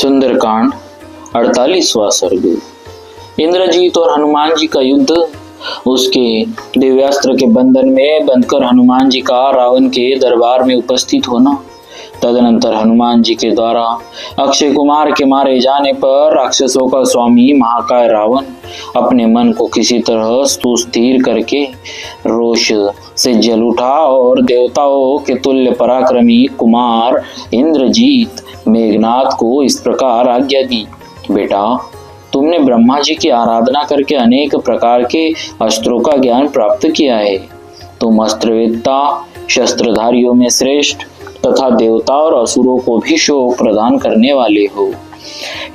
सुंदरकांड 48वां सर्ग। इंद्रजीत और हनुमान जी का युद्ध। उसके दिव्यास्त्र के बंधन में बंधकर हनुमान जी का रावण के दरबार में उपस्थित होना। तदनंतर हनुमान जी के द्वारा अक्षय कुमार के मारे जाने पर राक्षसों का स्वामी महाकाय रावण अपने मन को किसी तरह सुस्थिर करके रोष से जल उठा और देवताओं के तुल्य पराक्रमी कुमार इंद्रजीत मेघनाथ को इस प्रकार आज्ञा दी। बेटा, तुमने ब्रह्मा जी की आराधना करके अनेक प्रकार के अस्त्रों का ज्ञान प्राप्त किया है। तुम अस्त्रवेत्ता, शस्त्रधारियों में श्रेष्ठ तथा देवता और असुरों को भी शोक प्रदान करने वाले हो।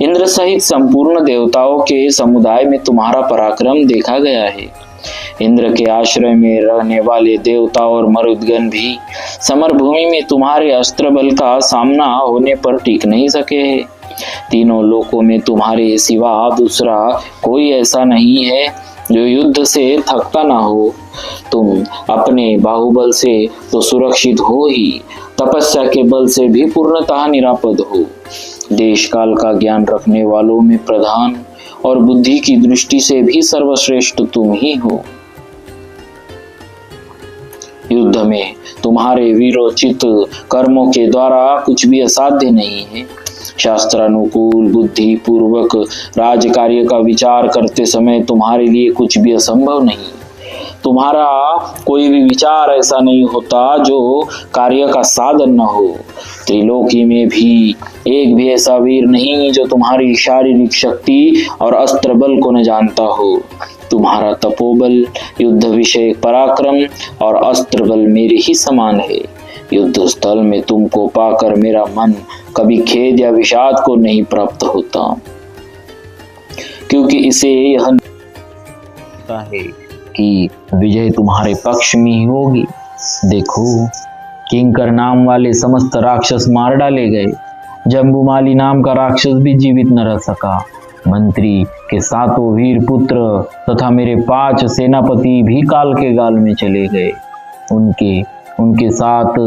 इंद्र सहित संपूर्ण देवताओं के समुदाय में तुम्हारा पराक्रम देखा गया है। इंद्र के आश्रय में रहने वाले देवता और मरुदगण भी समर भूमि में तुम्हारे अस्त्र बल का सामना होने पर टिक नहीं सके हैं। तीनों लोकों में तुम्हारे सिवा दूसरा कोई ऐसा नहीं है जो युद्ध से थकता ना हो। तुम अपने बाहुबल से तो सुरक्षित हो ही, तपस्या के बल से भी पूर्णतः निरापद हो। देश काल का ज्ञान रखने वालों में प्रधान और बुद्धि की दृष्टि से भी सर्वश्रेष्ठ तुम ही हो। युद्ध में तुम्हारे वीरोचित कर्मों के द्वारा कुछ भी असाध्य नहीं है। शास्त्रानुकूल बुद्धि पूर्वक राज कार्य का विचार करते समय तुम्हारे लिए कुछ भी असंभव नहीं। तुम्हारा कोई भी विचार ऐसा नहीं होता जो कार्य का साधन न हो। त्रिलोकी में भी एक भी ऐसा वीर नहीं जो तुम्हारी शारीरिक शक्ति और अस्त्र बल को न जानता हो। तुम्हारा तपोबल, युद्ध विषय पराक्रम और अस्त्र बल मेरे ही समान है। युद्ध स्थल में तुमको पाकर मेरा मन कभी खेद या विषाद को नहीं प्राप्त होता, क्योंकि इसे यह पता है कि विजय तुम्हारे पक्ष में ही होगी। देखो, किंकर नाम वाले समस्त राक्षस मार डाले गए। जम्बुमाली नाम का राक्षस भी जीवित न रह सका। मंत्री के 7 वीर पुत्र तथा मेरे 5 सेनापति भी काल के गाल में चले गए। उनके साथ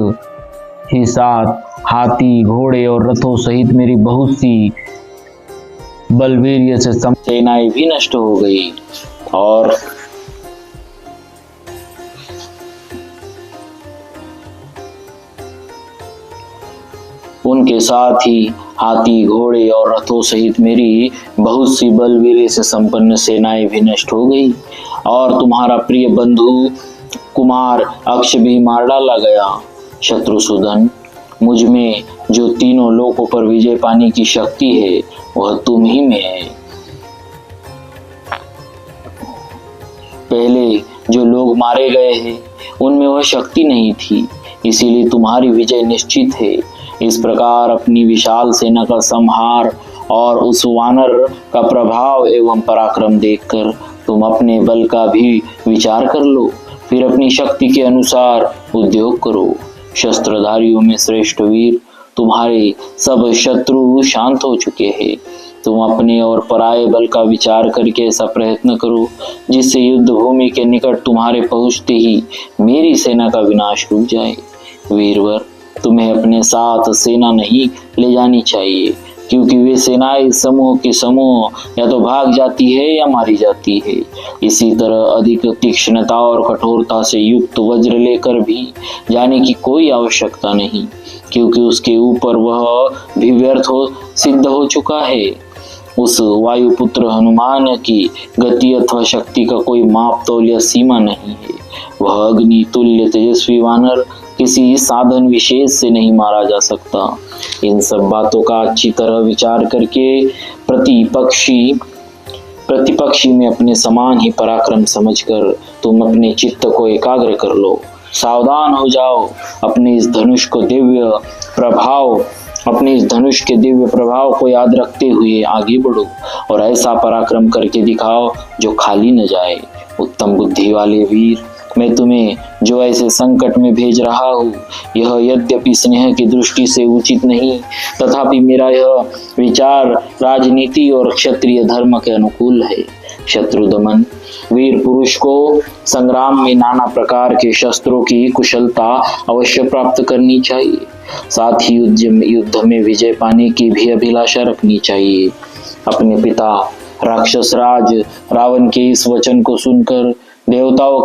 ही 7 हाथी, घोड़े और रथों सहित मेरी बहुत सी बलवीर्य से सेनाएं भी नष्ट हो गई और उनके साथ ही हाथी, घोड़े और रथों सहित मेरी बहुत सी बलवीर्य से संपन्न सेनाएं भी नष्ट हो गई और तुम्हारा प्रिय बंधु कुमार अक्ष भी मार डाला गया। शत्रुसूदन, मुझ में जो तीनों लोकों पर विजय पाने की शक्ति है वह तुम ही में है। पहले जो लोग मारे गए हैं उनमें वह शक्ति नहीं थी, इसीलिए तुम्हारी विजय निश्चित है। इस प्रकार अपनी विशाल सेना का संहार और उस वानर का प्रभाव एवं पराक्रम देखकर तुम अपने बल का भी विचार कर लो, फिर अपनी शक्ति के अनुसार उद्योग करो। शस्त्रधारियों में श्रेष्ठ वीर, तुम्हारे सब शत्रु शांत हो चुके हैं। तुम अपने और पराये बल का विचार करके ऐसा प्रयत्न करो जिससे युद्ध भूमि के निकट तुम्हारे पहुंचते ही मेरी सेना का विनाश रुक जाए। वीरवर, तुम्हें अपने साथ सेना नहीं ले जानी चाहिए, क्योंकि वे सेनाएं समूह के समूह या तो भाग जाती है या मारी जाती है। इसी तरह अधिक तीक्ष्णता और कठोरता से युक्त वज्र लेकर भी जाने की कोई आवश्यकता नहीं, क्योंकि उसके ऊपर वह भी व्यर्थ सिद्ध हो चुका है। उस वायुपुत्र हनुमान की गति अथवा शक्ति का कोई माप तौल या सीमा नहीं है। वह अग्नि तुल्य तेजस्वी वानर किसी साधन विशेष से नहीं मारा जा सकता। इन सब बातों का अच्छी तरह विचार करके प्रतिपक्षी में अपने समान ही पराक्रम समझकर तुम अपने चित्त को एकाग्र कर लो। सावधान हो जाओ। अपने इस धनुष के दिव्य प्रभाव को याद रखते हुए आगे बढ़ो और ऐसा पराक्रम करके दिखाओ जो खाली न जाए। उत्तम बुद्धि वाले वीर, मैं तुम्हें जो ऐसे संकट में भेज रहा हूँ, यह यद्यपि स्नेह की दृष्टि से उचित नहीं, तथापि मेरा यह विचार राजनीति और क्षत्रिय धर्म के अनुकूल है। शत्रु दमन। वीर पुरुष को संग्राम में नाना प्रकार के शस्त्रों की कुशलता अवश्य प्राप्त करनी चाहिए। साथ ही युद्ध में विजय पाने की भी अभिलाषा रखनी चाहिए। अपने पिता राक्षस राज रावण के इस वचन को सुनकर देवताओं